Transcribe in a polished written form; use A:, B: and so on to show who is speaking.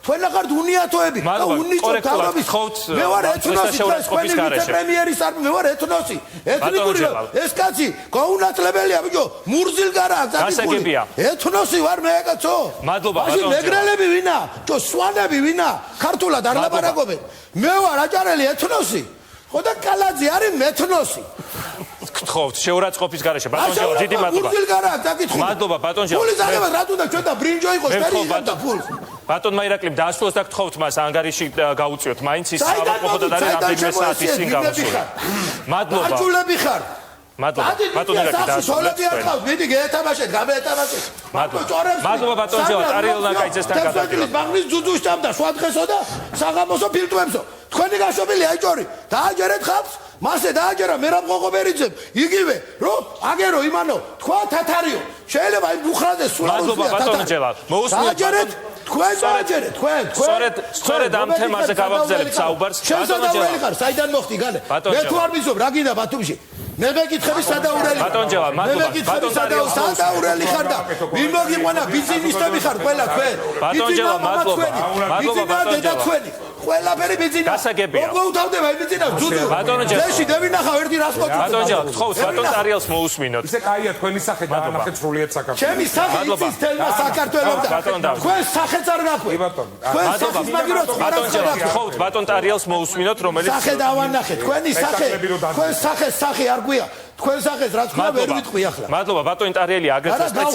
A: თქვენ ახართ უნიათოები და უნიჭო თავრობის მე ვარ ეთნოსი თქვენი ვიცე-პრემიერის არ მე ვარ ეთნოსი ეთნიკური ეს კაცი გაუნათლებელია ბიჭო მურზილგარა
B: გასაგებია
A: ეთნოსი ვარ მე კაცო
B: მადლობა ბატონო
A: მეგრელები ვინა ჯო სვანები ვინა ქართულად არ ლაპარაკობენ მე ვარ აჭარელი ეთნოსი ხო და კალაძე არის მეთნოსი
B: გთხოვთ შეურაცხყოფის გარეშე ბატონო დიდი მადლობა
A: მურზილგარა დაკითხული
B: მადლობა ბატონო
A: ფულის აღება რატო და ჩვენ და ბრინჯო იყოს მე და ფულს
B: ბატონმა ირაკლიმ დაასრულოს და გთხოვთ მას ანგარიში გაუწიოთ მაინც ის საავადმყოფო და რამდენიმე საათი წინ გამოსულა მადლობა
A: აჭულები ხარ
B: მადლობა ბატონო ირაკლიმ
A: სოლები არ ხავთ მიდი გაეთამაშეთ გამეეთამაშეთ
B: მადლობა ბატონო არიელ ნაკაიძესთან გადაგდით
A: მაგნის ძუძუს ჭამდა სხვა დღესო და საღამოსო ფილტვებსო თქვენი გაშვებული აიჭორი დააჯერეთ ხალხს მასე დააჯერა მერაბ ყოყობერიძემ იგივე რომ აგერო იმანო თქვა თათარიო შეიძლება იმ ბუხრაზე
B: მადლობა ბატონო ჯელა
A: დააჯერეთ თქვენ დააჯერეთ თქვენ
B: სწორედ ამ თემაზე გავაგზავნებთ საუბარს
A: ბატონო ჯელა საიდან მოხდი გალე მე თუ არ მისობ რა გინდა ბათუმში მე მეკითხები სადაურელი
B: ბატონო ჯელა მადლობა ბატონო
A: სადაურელი ხარ და ვინ მოგიყვანა ბიზნესისტები ხარ ყველა თქვენ
B: ბატონო ჯელა მადლობა ბატონო ჯელა
A: ყველაფერი ბიზნესი
B: გასაგებია
A: მოგუთავდება ბიზნესი ძუძუ
B: ბატონო ჯელა
A: ეში დევინახავ ერთი რას მოწვევ
B: ბატონო ჯელა გთხოვთ ბატონო არიელს მოусმინოთ
C: ისე კაია თქვენი სახე დაანახეთ სრულიად საქართველოს
A: ჩემი სახე იცის თელმა საქართველოს და თქვენ სახეც არ გაქვე თქვენ სახის მაგიროც
B: ბატონო ჯელა გთხოვთ ბატონო არიელს მოусმინოთ რომელიც
A: სახე დავანახეთ თქვენი სახე თქვენ სახეს სახე არ გვია თქვენ სახეს რა თქვა ვერ ვიტყვი ახლა
B: მადლობა ბატონო არიელი აგრეთვე სპეციალ